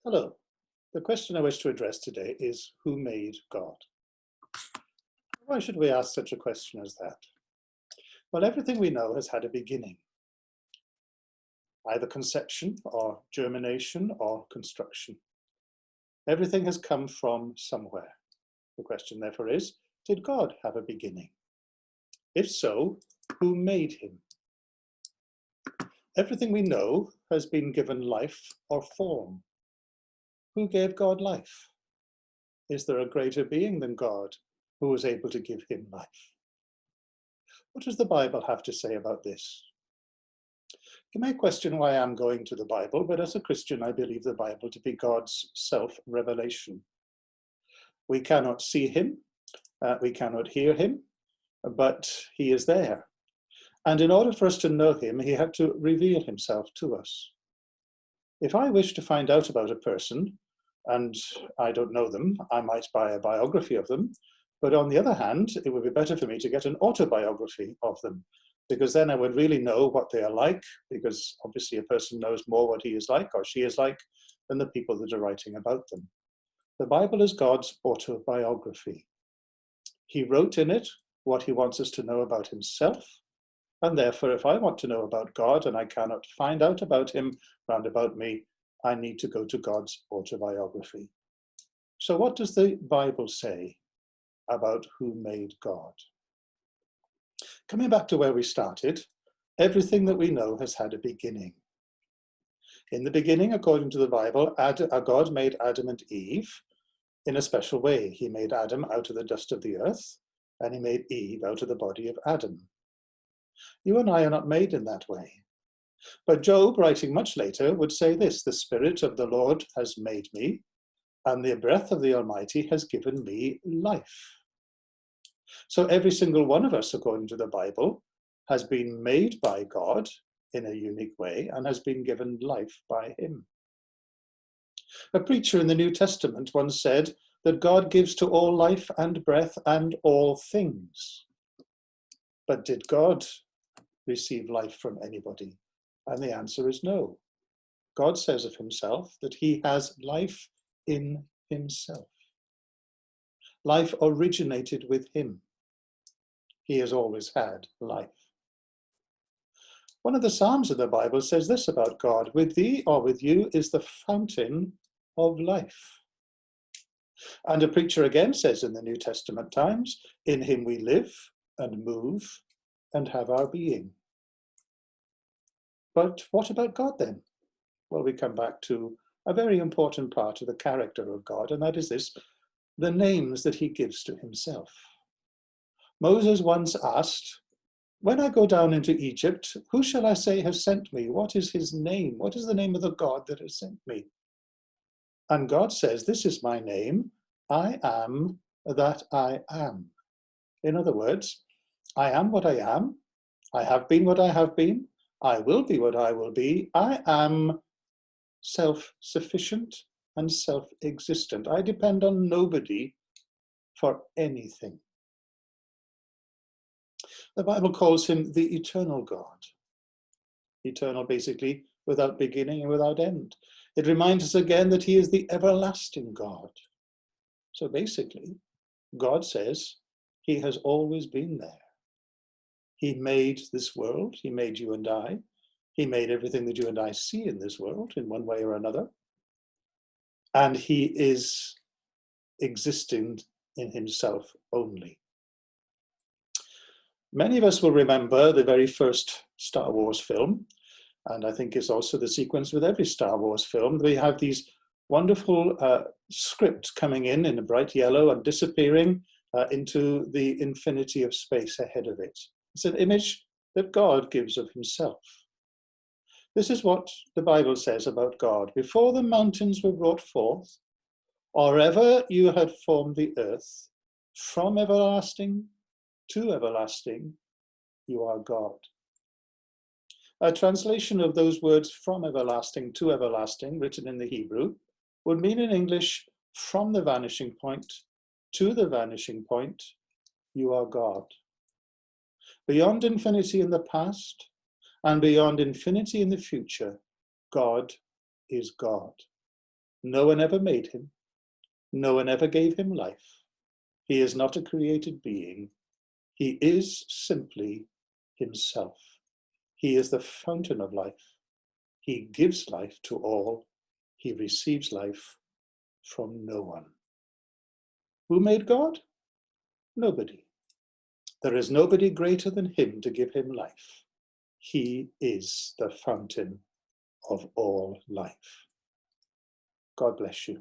Hello. The question I wish to address today is, who made God? Why should we ask such a question as that? Well, everything we know has had a beginning, either conception or germination or construction. Everything has come from somewhere. The question therefore is, did God have a beginning? If so, who made him? Everything we know has been given life or form. Who gave God life? Is there a greater being than God who was able to give him life? What does the Bible have to say about this? You may question why I'm going to the Bible, but as a Christian, I believe the Bible to be God's self-revelation. We cannot see him, we cannot hear him, but he is there. And in order for us to know him, he had to reveal himself to us. If I wish to find out about a person, and I don't know them, I might buy a biography of them. But on the other hand, it would be better for me to get an autobiography of them, because then I would really know what they are like, because obviously a person knows more what he is like or she is like than the people that are writing about them. The Bible is God's autobiography. He wrote in it what he wants us to know about himself, and therefore if I want to know about God and I cannot find out about him round about me, I need to go to God's autobiography. So what does the Bible say about who made God? Coming back to where we started, everything that we know has had a beginning. In the beginning, according to the Bible, God made Adam and Eve in a special way. He made Adam out of the dust of the earth, and he made Eve out of the body of Adam. You and I are not made in that way. But Job, writing much later, would say this: the Spirit of the Lord has made me, and the breath of the Almighty has given me life. So every single one of us, according to the Bible, has been made by God in a unique way and has been given life by him. A preacher in the New Testament once said that God gives to all life and breath and all things. But did God receive life from anybody? And the answer is no. God says of himself that he has life in himself. Life originated with him. He has always had life. One of the Psalms of the Bible says this about God: with thee or with you is the fountain of life. And a preacher again says in the New Testament times, in him we live and move and have our being. But what about God then? Well, we come back to a very important part of the character of God, and that is this: the names that he gives to himself. Moses once asked, when I go down into Egypt, who shall I say has sent me? What is his name? What is the name of the God that has sent me? And God says, this is my name, I am that I am. In other words, I am what I am, I have been what I have been, I will be what I will be, I am self-sufficient and self-existent. I depend on nobody for anything. The Bible calls him the eternal God. Eternal, basically, without beginning and without end. It reminds us again that he is the everlasting God. So basically, God says he has always been there. He made this world, he made you and I. He made everything that you and I see in this world in one way or another. And he is existing in himself only. Many of us will remember the very first Star Wars film, and I think it's also the sequence with every Star Wars film. We have these wonderful scripts coming in a bright yellow and disappearing into the infinity of space ahead of it. It's an image that God gives of himself. This is what the Bible says about God. Before the mountains were brought forth, or ever you had formed the earth, from everlasting to everlasting, you are God. A translation of those words, from everlasting to everlasting, written in the Hebrew, would mean in English, from the vanishing point to the vanishing point, you are God. Beyond infinity in the past and beyond infinity in the future, God is God. No one ever made him. No one ever gave him life. He is not a created being. He is simply himself. He is the fountain of life. He gives life to all. He receives life from no one. Who made God? Nobody. There is nobody greater than him to give him life. He is the fountain of all life. God bless you.